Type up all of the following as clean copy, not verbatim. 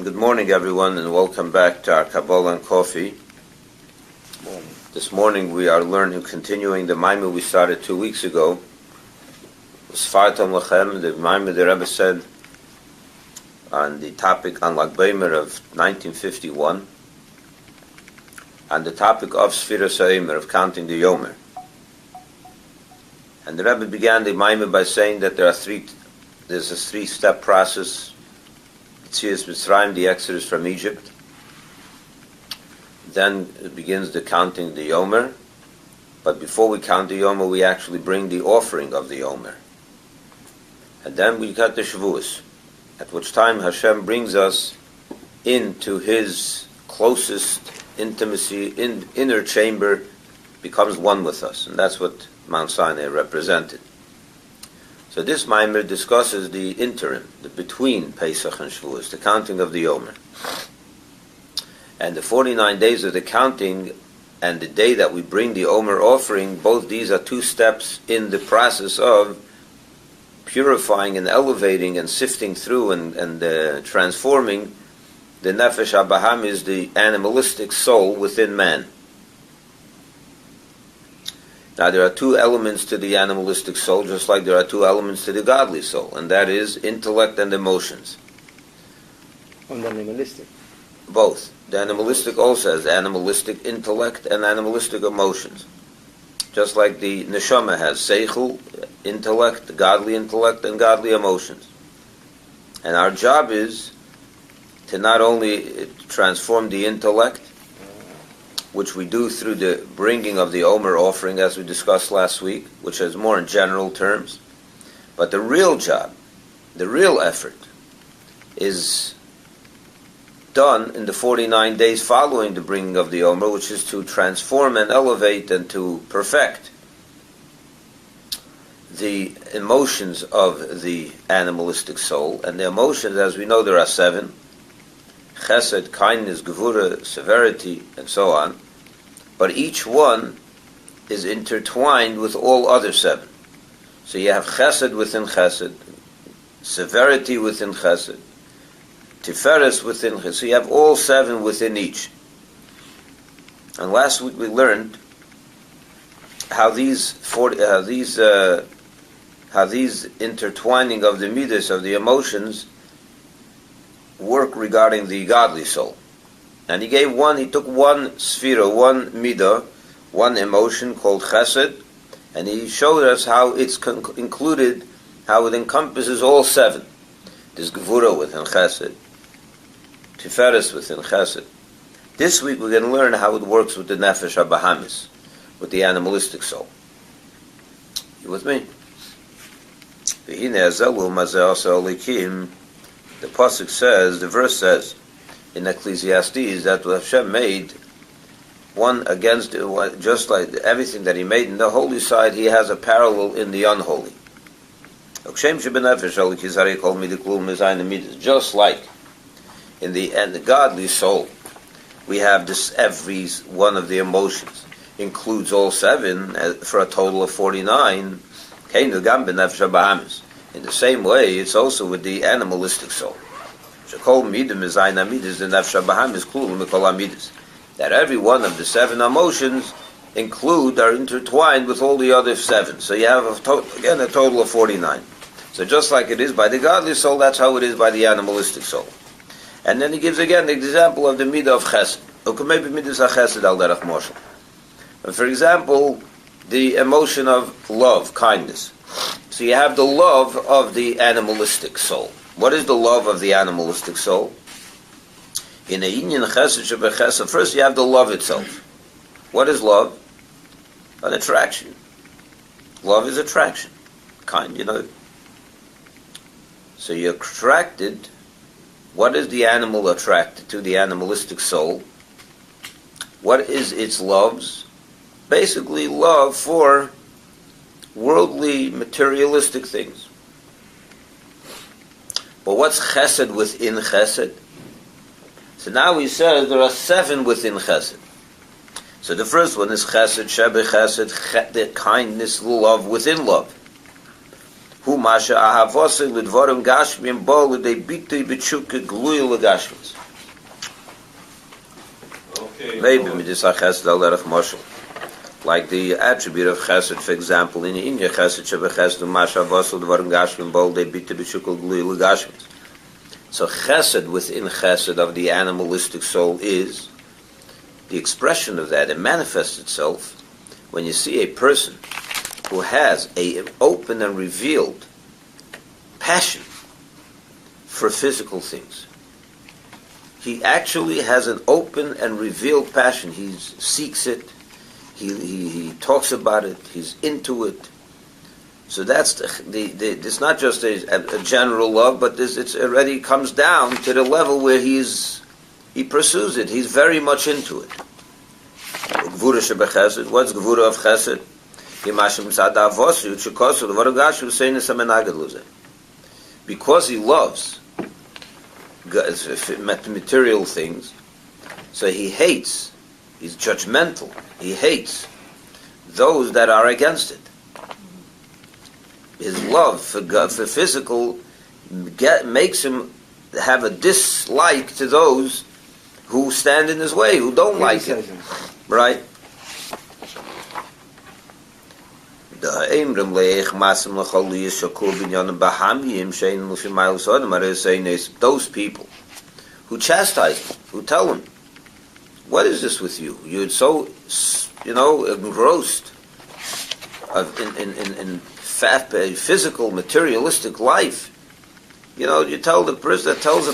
Good morning, everyone, and welcome back to our Kabbalah and Coffee. This morning we are continuing the Maimah we started 2 weeks ago. Spalter, the Maimah the Rabbi said on the topic on Lag B'Omer of 1951, on the topic of Sfiras Omer, of counting the Omer. And the Rabbi began the Maimah by saying that there's a three-step process. Yetzias Mitzrayim, the Exodus from Egypt. Then it begins the counting the Omer. But before we count the Omer, we actually bring the offering of the Omer. And then we cut the Shavuos, at which time Hashem brings us into His closest intimacy, inner chamber, becomes one with us. And that's what Mount Sinai represented. So this Maimer discusses the interim, the between Pesach and Shavuos, the counting of the Omer. And the 49 days of the counting and the day that we bring the Omer offering, both these are two steps in the process of purifying and elevating and sifting through and transforming the Nefesh HaBahamis, the animalistic soul within man. Now there are two elements to the animalistic soul, just like there are two elements to the godly soul, and that is intellect and emotions. And the animalistic? Both. The animalistic also has animalistic intellect and animalistic emotions. Just like the neshama has seichel, intellect, godly intellect, and godly emotions. And our job is to not only transform the intellect, which we do through the bringing of the Omer offering, as we discussed last week, which is more in general terms. But the real job, the real effort, is done in the 49 days following the bringing of the Omer, which is to transform and elevate and to perfect the emotions of the animalistic soul. And the emotions, as we know, there are 7. Chesed, kindness, gevura, severity, and so on. But each one is intertwined with all other 7. So you have chesed within chesed, severity within chesed, tiferes within chesed. So you have all 7 within each. And last week we learned how these intertwining of the midas, of the emotions, work regarding the godly soul. And he took one sphira, one midah, one emotion called chesed, and he showed us how it's included, how it encompasses all 7. There's gevura within chesed, tiferes within chesed. This week we're going to learn how it works with the nefesh habahamis, with the animalistic soul. You with me? The pasuk says, the verse says in Ecclesiastes that Hashem made one against, just like everything that He made in the holy side, He has a parallel in the unholy. Just like in the godly soul, we have this, every one of the emotions includes all 7 for a total of 49. In the same way, it's also with the animalistic soul. That every one of the 7 emotions are intertwined with all the other 7. So you have a total of 49. So just like it is by the godly soul, that's how it is by the animalistic soul. And then he gives again the example of the midah of chesed. For example, the emotion of love, kindness. So you have the love of the animalistic soul. What is the love of the animalistic soul? In a inyan chesed shebechesed, first you have the love itself. What is love? An attraction. Love is attraction. Kind, you know. So you're attracted. What is the animal attracted to? The animalistic soul. What is its loves? Basically love for worldly, materialistic things. But what's chesed within chesed? So now he says there are 7 within chesed. So the first one is chesed, shebe chesed, the kindness, love within love. Hu masha ahavose lidvorim gashmim bo lidei bitui b'tshuka glui l'gashmis. Maybe midis hachesed al derech moshel. Like the attribute of chesed, for example, in India chesed shebechesed masha ahavose lidvorim gashmim bo lidei bitui b'tshuka glui l'gashmis. So chesed within chesed of the animalistic soul is the expression of that. It manifests itself when you see a person who has an open and revealed passion for physical things. He actually has an open and revealed passion. He seeks it. He talks about it. He's into it. So that's it's not just a general love, but it already comes down to the level where he pursues it. He's very much into it. Gvura shebechesed. What's gvura of chesed? Because he loves material things, so he hates. He's judgmental. He hates those that are against it. His love for physical makes him have a dislike to those who stand in his way, who don't like it. Right? Those people who chastise him, who tell him, what is this with you? You're so, engrossed in physical, materialistic life. You tell the person that tells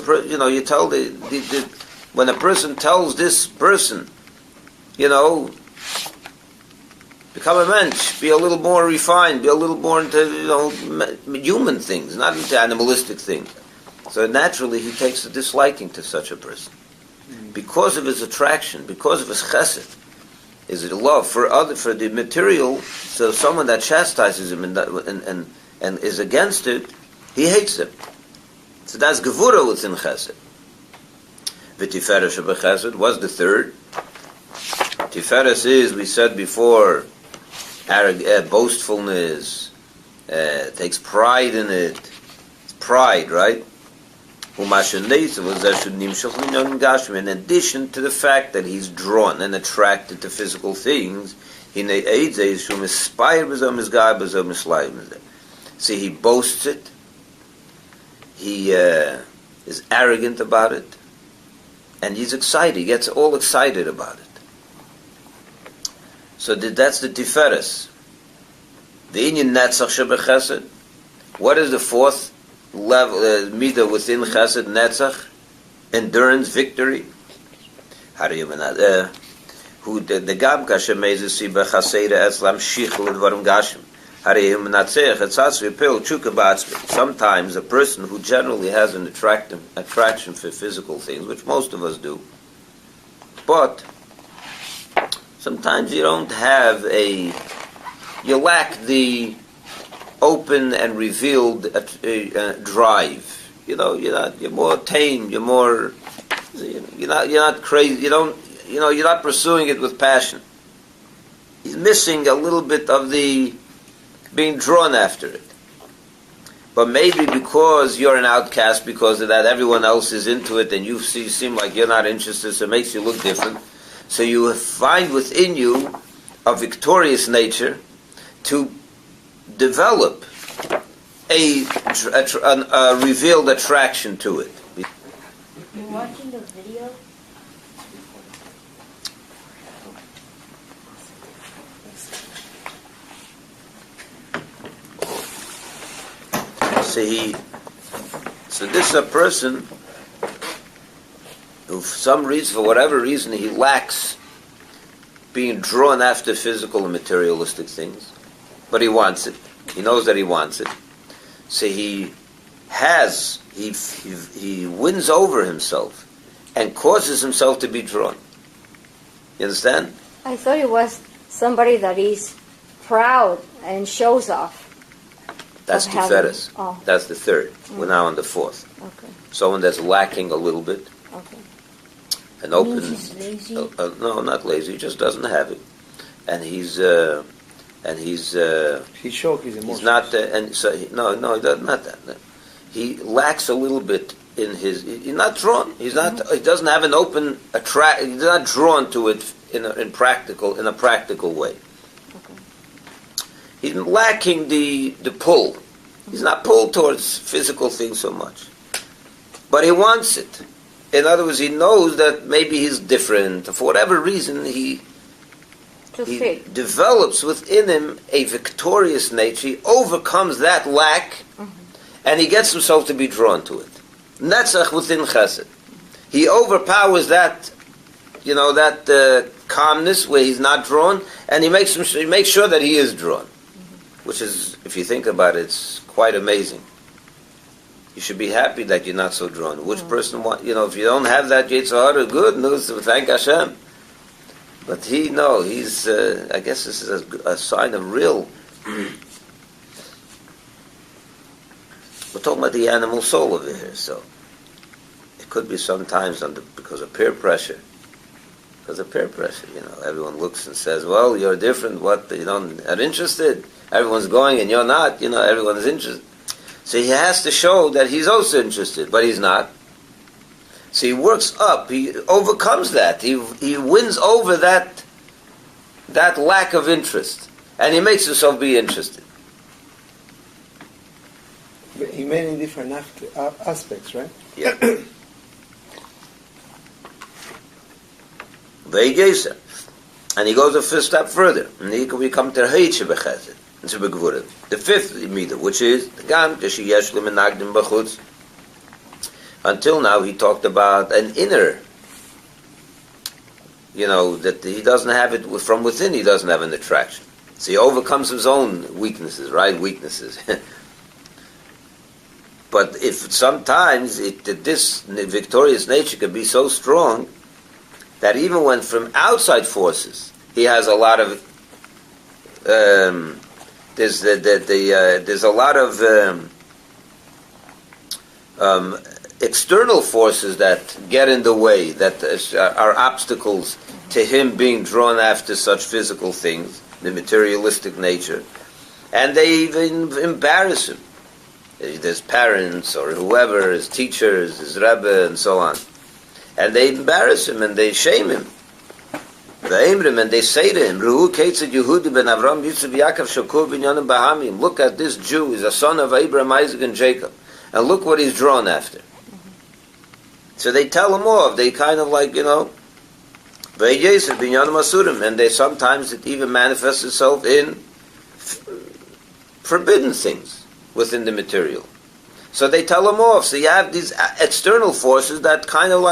when a person tells this person, become a mensch, be a little more refined, be a little more into, human things, not into animalistic things. So naturally he takes a disliking to such a person. Because of his attraction, because of his chesed, is it love for the material, so someone that chastises him and is against it, he hates them. So that's gevura within chesed. V'tiferes shebechesed was the third. Tiferes is, we said before, boastfulness, takes pride in it. It's pride, right? In addition to the fact that he's drawn and attracted to physical things, see, he boasts it. He is arrogant about it. And he's excited. He gets all excited about it. So that's the Tiferes. The Inyan Netzach Shebechesed. What is the fourth level, midah within Chesed, Netzach? Endurance, victory. Who the Gam Kashem Mezesi Bechaseda Eslam Shichel Dvarim Gashim. Sometimes a person who generally has an attraction for physical things, which most of us do, but sometimes you don't have you lack the open and revealed drive. You're more tame. You're not crazy. You're not pursuing it with passion. He's missing a little bit of the being drawn after it. But maybe because you're an outcast, because of that, everyone else is into it, and you seem like you're not interested, so it makes you look different. So you find within you a victorious nature to develop a revealed attraction to it. You're watching the video? So this is a person who, for some reason, for whatever reason, he lacks being drawn after physical and materialistic things, but he wants it. He knows that he wants it. So he wins over himself and causes himself to be drawn. You understand? I thought it was somebody that is proud and shows off. That's Tiferes. Oh. That's the third. We're now on the fourth. Okay. Someone that's lacking a little bit. Okay. And open. He's lazy? No, not lazy. He just doesn't have it. And and he's shows his emotions. he's not, and so no, he does not that. No. He lacks a little bit in his. He's not drawn. He's not. He doesn't have an open attract. He's not drawn to it in a practical way. Okay. He's lacking the pull. He's not pulled towards physical things so much, but he wants it. In other words, he knows that maybe he's different. For whatever reason, he develops within him a victorious nature. He overcomes that lack, and he gets himself to be drawn to it. Netzach within Chesed. He overpowers that, that calmness where he's not drawn, and he makes sure that he is drawn. Which is, if you think about it, it's quite amazing. You should be happy that you're not so drawn. Which person if you don't have that Yetzer Hara, good news, thank Hashem. But he's, I guess this is a sign of real, we're talking about the animal soul over here, so it could be sometimes because of peer pressure. Because of peer pressure, everyone looks and says, well, you're different, are interested. Everyone's going and you're not, everyone is interested. So he has to show that he's also interested, but he's not. So he works up, he overcomes that, he wins over that lack of interest, and he makes himself be interested. In many different aspects, right? Yeah. And he goes a first step further, and he can become terheitche bechesed. The fifth midah, which is until now he talked about an inner, that he doesn't have it from within. He doesn't have an attraction, so he overcomes his own weaknesses, right? Weaknesses. But if sometimes this victorious nature can be so strong that even when from outside forces he has a lot of there's a lot of external forces that get in the way, that are obstacles to him being drawn after such physical things, the materialistic nature, and they even embarrass him. His parents or whoever, his teachers, his Rabbi, and so on, and they embarrass him and they shame him. And they say to him, look at this Jew, he's a son of Abraham, Isaac, and Jacob, and look what he's drawn after. So they tell him off, they kind of and they sometimes it even manifests itself in forbidden things within the material. So they tell him off. So you have these external forces that kind of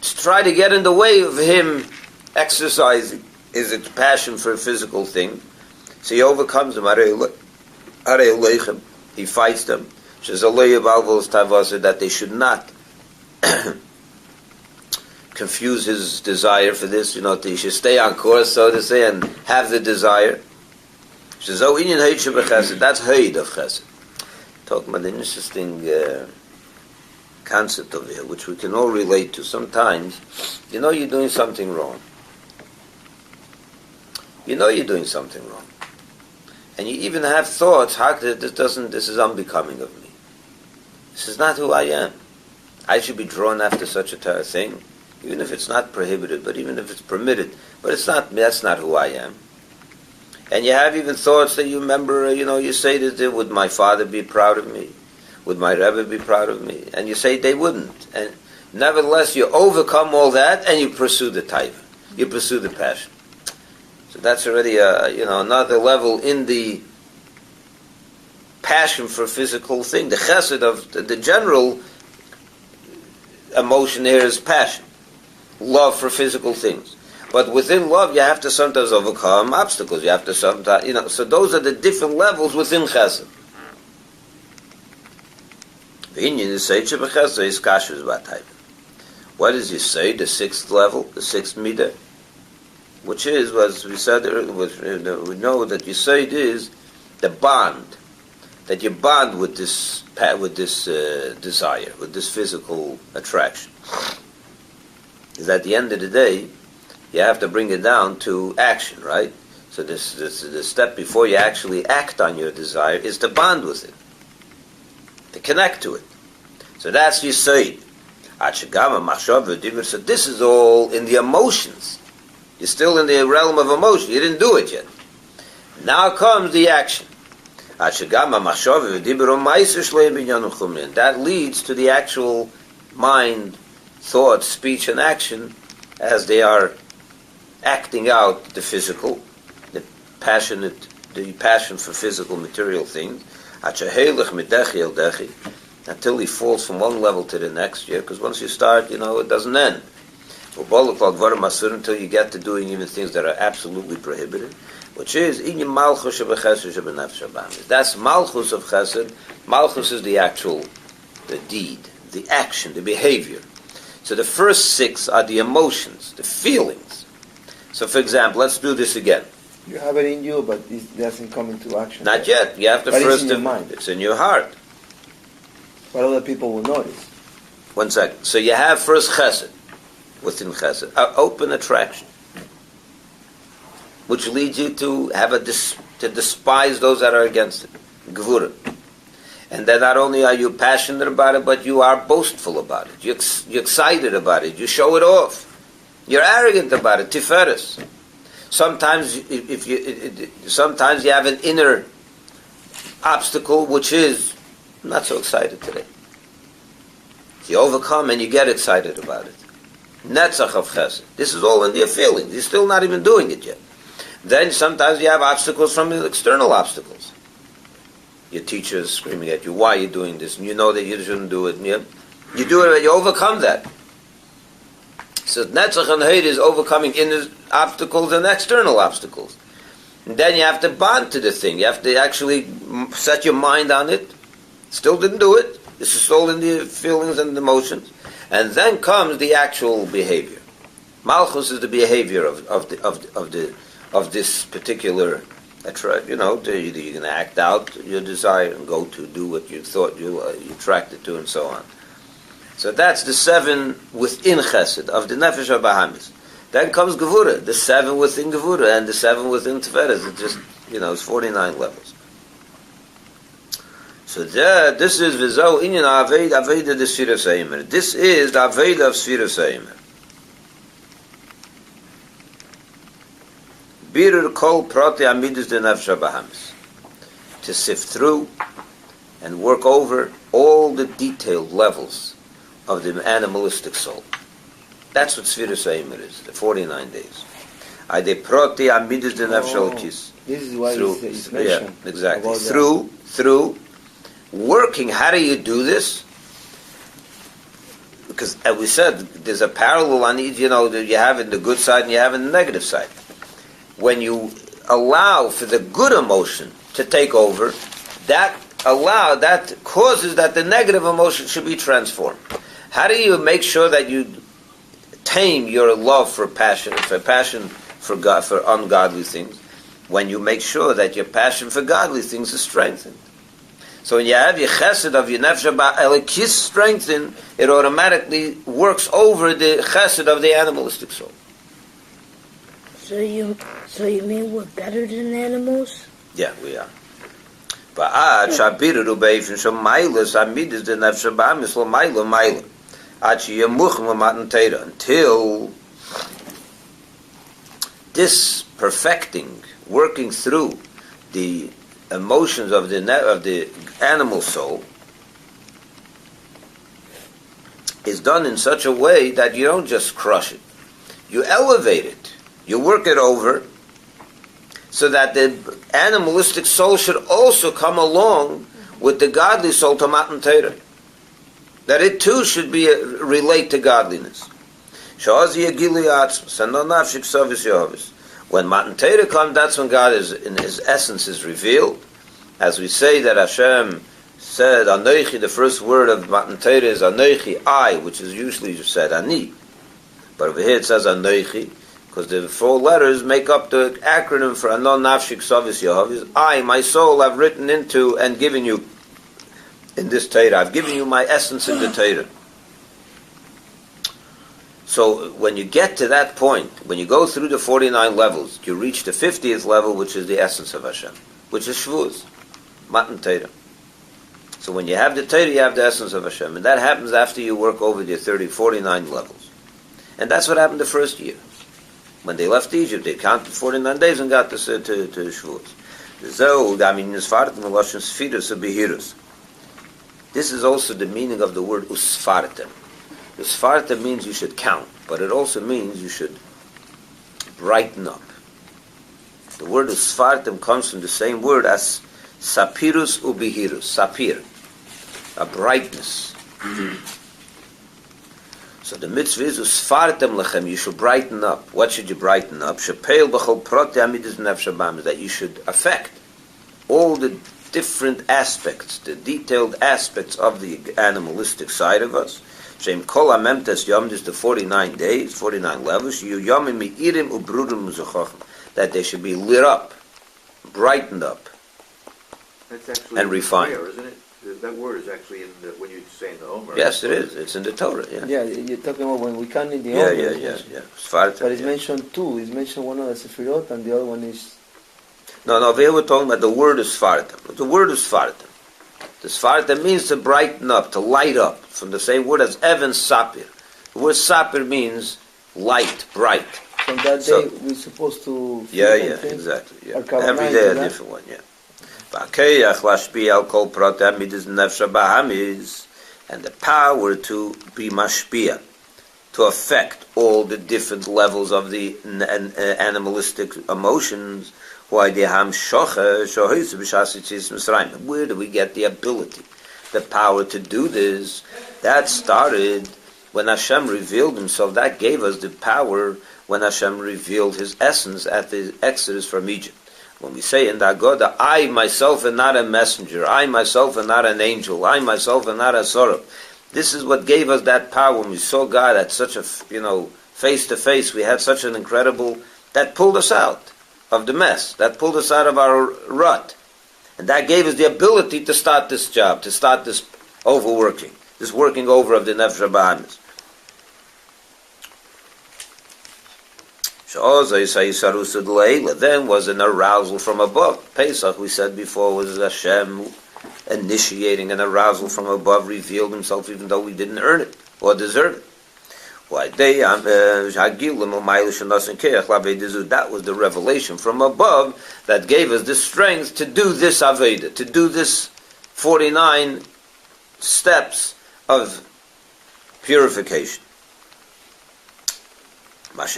try to get in the way of him exercising his passion for a physical thing. So he overcomes them. He fights them. That they should not confuse his desire for this. He should stay on course, so to say, and have the desire. That's Heid of Chesed. Talking about an interesting concept over here, which we can all relate to. Sometimes, you're doing something wrong. You're doing something wrong. And you even have thoughts, this is unbecoming of me. This is not who I am. I should be drawn after such a thing, even if it's not prohibited, but even if it's permitted. But that's not who I am. And you have even thoughts that you remember, you say that, would my father be proud of me? Would my Rabbi be proud of me? And you say they wouldn't. And nevertheless, you overcome all that and you pursue the taiva. You pursue the passion. So that's already another level in the passion for physical thing. The chesed of the general emotion here is passion, love for physical things. But within love, you have to sometimes overcome obstacles. You have to sometimes, so those are the different levels within chesed. What does he say? The sixth level, the sixth midah, which is, as we said earlier, we know that Yesod is the bond, that you bond with this desire, with this physical attraction. Is at the end of the day, you have to bring it down to action, right? So the step before you actually act on your desire is to bond with it, to connect to it. So that's Yisoid. So this is all in the emotions. You're still in the realm of emotion. You didn't do it yet. Now comes the action. That leads to the actual mind, thought, speech, and action as they are acting out the physical, the passion for physical material things. Until he falls from one level to the next year, because once you start, it doesn't end. Until you get to doing even things that are absolutely prohibited, which is that's Malchus of Chesed. Malchus is the deed, the action, the behavior. So the first 6 are the emotions, the feelings. So for example, let's do this again. You have it in you, but it doesn't come into action. Not yet. You have to but first. It's in your mind. It's in your heart. But other people will notice. 1 second. So you have first Chesed, within Chesed, open attraction, which leads you to have to despise those that are against it, Gvura. And then not only are you passionate about it, but you are boastful about it. You're excited about it. You show it off. You're arrogant about it. Tiferes. Sometimes, sometimes you have an inner obstacle, which is not so excited today. You overcome and you get excited about it. Netzach of Chesed. This is all in your feelings. You're still not even doing it yet. Then sometimes you have obstacles from external obstacles. Your teacher is screaming at you, why are you doing this? And you know that you shouldn't do it. And you do it and you overcome that. So Netzach and Heid is overcoming inner obstacles and external obstacles. And then you have to bond to the thing. You have to actually set your mind on it. Still didn't do it. This is still in the feelings and emotions. And then comes the actual behavior. Malchus is the behavior of this particular. You're going to act out your desire and go to do what you thought you attracted to, and so on. So that's the 7 within Chesed of the Nefesh HaBahamis. Then comes Gevura, the 7 within Gevura, and the 7 within Tiferes. It's just it's 49 levels. So this is Vizo Inyan Aveda de Sfiras HaYomer. This is the Aveda of Sfiras HaYomer. Birur Kol Prati Amidus de Nefesh HaBahamis. To sift through and work over all the detailed levels of the animalistic soul. That's what Sfiras HaYomer is, the 49 days. Ade Prati Amidus de Nefesh HaLokis. This is why it's mentioned. Yeah, exactly. Through working, how do you do this? Because, as we said, there's a parallel on each, that you have in the good side and you have in the negative side. When you allow for the good emotion to take over, that causes that the negative emotion should be transformed. How do you make sure that you tame your love for passion for God, for ungodly things? When you make sure that your passion for godly things is strengthened. So when you have your chesed of your nefesh elokis strengthened, it automatically works over the chesed of the animalistic soul. So you mean we're better than animals? Yeah, we are. Until this perfecting, working through the emotions of the animal soul is done in such a way that you don't just crush it. You elevate it. You work it over so that the animalistic soul should also come along with the godly soul to Matan Torah. That it too should relate to godliness. When Matan Torah comes, that's when God is in His essence is revealed. As we say that Hashem said, Anochi, the first word of Matan Torah is Anochi, I, which is usually said Ani. But over here it says Anochi, because the 4 letters make up the acronym for Anon Nafshik Savis Yehav, is I, my soul, I've written into and given you in this Torah. I've given you my essence in the Torah. So when you get to that point, when you go through the 49 levels, you reach the 50th level, which is the essence of Hashem, which is Shavuos, Matan Torah. So when you have the Torah, you have the essence of Hashem. And that happens after you work over the 49 levels. And that's what happened the first year. When they left Egypt, they counted 49 days and got to Shavuos. This is also the meaning of the word usfartem. Usfartem means you should count, but it also means you should brighten up. The word usfartem comes from the same word as sapirus ubihirus, sapir, a brightness. So the mitzvah is usfartem lechem, you should brighten up. What should you brighten up? Shepeil b'chol prote amidus nefesh habam, that you should affect all the different aspects, the detailed aspects of the animalistic side of us. Shem kol amemtes yom, is the 49 days, 49 levels. You yomim mi'irim ubrudim u'zachachim, that they should be lit up, brightened up, That's actually and refined. Prayer, isn't it? That word is actually in the, when you say in the Omer. Yes, it is. It's in the Torah. Yeah. Yeah, you're talking about when we count in the Yeah, Omer. yeah. Svarta, But it's yeah. mentioned two. It's mentioned one of the Sefirot and the other one is... No, we were talking about the word is Svarta. The word is Svarta. The Svarta means to brighten up, to light up, from the same word as Evan Sapir. The word Sapir means light, bright. From that day, we're supposed to... Yeah, feel something. exactly. Yeah. Our kavanah Every into day a that. different one, yeah. And the power to be mashpia, to affect all the different levels of the animalistic emotions. Where do we get the ability, the power to do this? That started when Hashem revealed Himself. That gave us the power when Hashem revealed His essence at the Exodus from Egypt. When we say in the Haggadah, I myself am not a messenger, I myself am not an angel, I myself am not a sorrow. This is what gave us that power when we saw God at such a, face to face. We had such an incredible, that pulled us out of the mess, that pulled us out of our rut. And that gave us the ability to start this job, to start this overworking, this working over of the Nefesh HaBahamis. Then was an arousal from above. Pesach, we said before, was Hashem initiating an arousal from above, revealed Himself even though we didn't earn it or deserve it. That was the revelation from above that gave us the strength to do this Aveda, to do this 49 steps of purification. It's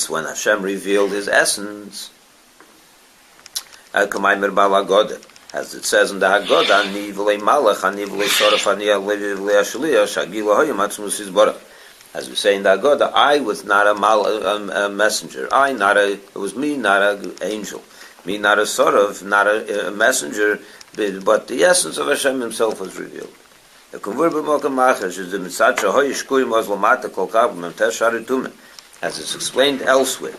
when Hashem revealed His essence. As it says in the Haggadah, as we say in the Haggadah, I was not a messenger. It was me, not an angel. Me, not a sort of, not a messenger, but the essence of Hashem Himself was revealed. As it's explained elsewhere,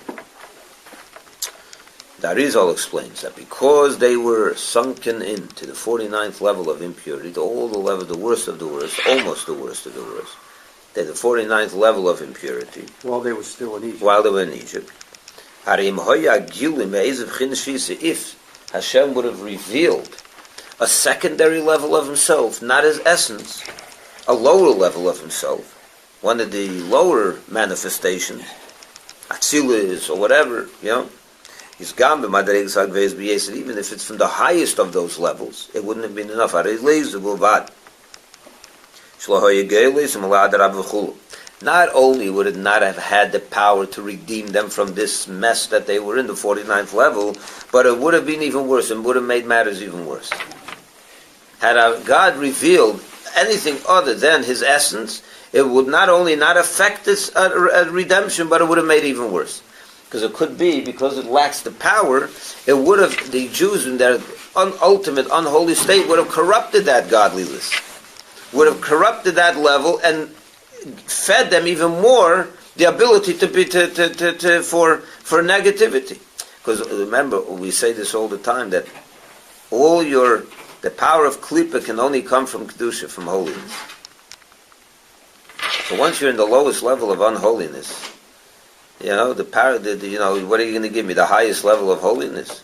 the Arizal explains that because they were sunken into the 49th level of impurity, to all the level, the worst of the worst, almost the worst of the worst, they're the 49th level of impurity. While they were still in Egypt. While they were in Egypt. If Hashem would have revealed a secondary level of Himself, not His essence, a lower level of Himself, one of the lower manifestations, Atzilus or whatever, He's gone even if it's from the highest of those levels, it wouldn't have been enough. Not only would it not have had the power to redeem them from this mess that they were in, the 49th level, but it would have been even worse and would have made matters even worse. Had God revealed anything other than His essence, it would not only not affect this redemption, but it would have made it even worse. Because it could be, because it lacks the power, it would have, the Jews in their ultimate unholy state would have corrupted that godliness, would have corrupted that level and fed them even more the ability to be for negativity. Because remember, we say this all the time, that all your The power of klipa can only come from kedusha, from holiness. So once you're in the lowest level of unholiness, the power. What are you going to give me? The highest level of holiness?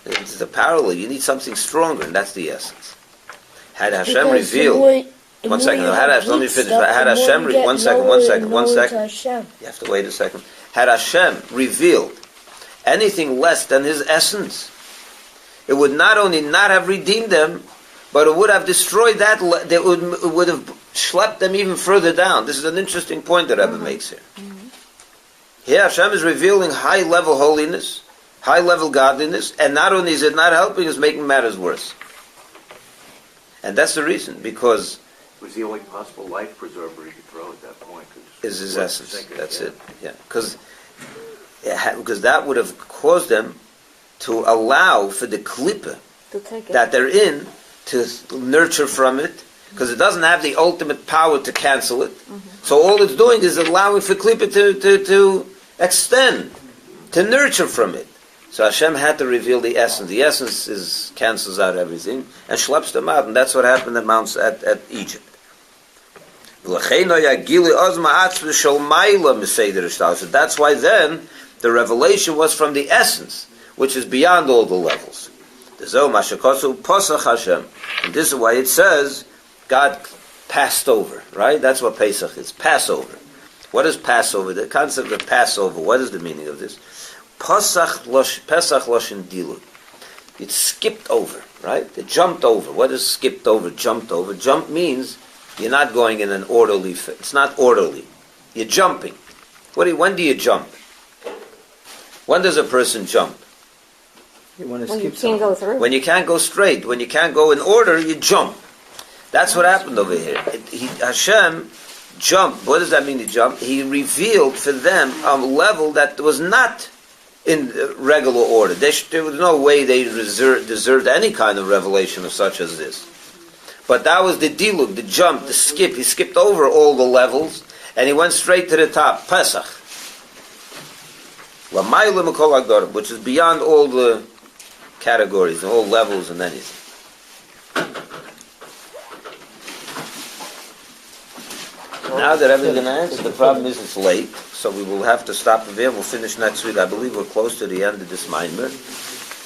It's the parallel. You need something stronger, and that's the essence. Had Hashem revealed. One second. Let me finish. Had Hashem. One second. You have to wait a second. Had Hashem revealed anything less than His essence, it would not only not have redeemed them, but it would have destroyed that. It would have schlepped them even further down. This is an interesting point that Rabbi makes here. Here Hashem is revealing high-level holiness, high-level godliness, and not only is it not helping, it's making matters worse. And that's the reason, because it was the only possible life preserver he could throw at that point. Is His essence. That's it. Yeah, because that would have caused them to allow for the klipa that they're in to nurture from it, because it doesn't have the ultimate power to cancel it. So all it's doing is allowing for klipa to extend, to nurture from it. So Hashem had to reveal the essence. The essence cancels out everything and schleps them out, and that's what happened at Egypt. So that's why then the revelation was from the essence, which is beyond all the levels. And this is why it says God passed over, right? That's what Pesach is, Passover. What is Passover? The concept of Passover, what is the meaning of this? Pesach Loshen Dilud. It skipped over, right? It jumped over. What is skipped over, jumped over? Jump means you're not going in an orderly fit. It's not orderly. You're jumping. When do you jump? When does a person jump? When you can't go through. When you can't go straight. When you can't go in order, you jump. That's what happened over here. Hashem jumped. What does that mean to jump? He revealed for them a level that was not in regular order. There was no way they deserved any kind of revelation of such as this. But that was the dilug, the jump, the skip. He skipped over all the levels, and he went straight to the top. Pesach. Which is beyond all the categories, and all levels and anything. Now that everything's going to answer, the problem is it's late, so we will have to stop there. We'll finish next week. I believe we're close to the end of this Maimer,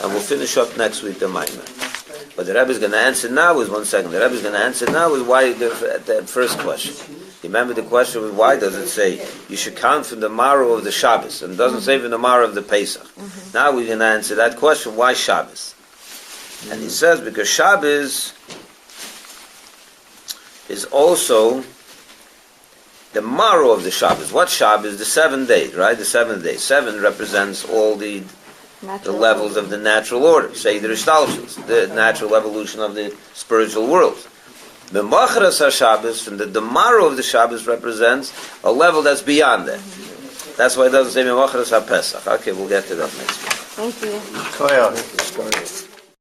and we'll finish up next week the Maimer. But the Rebbe is going to answer now is, one second, the Rebbe is going to answer now is why, the first question. You remember the question was, why does it say you should count from the morrow of the Shabbos, and it doesn't say from the morrow of the Pesach? Now we're going to answer that question, why Shabbos? And he says, because Shabbos is also the morrow of the Shabbos. What Shabbos? The 7 days, right? The 7th day. 7 represents all the levels of the natural order. Say the Ristalshus, the natural evolution of the spiritual world. The Machras HaShabbos, from the morrow of the Shabbos, represents a level that's beyond that. That's why it doesn't say Machras HaPesach. Okay, we'll get to that next week. Thank you.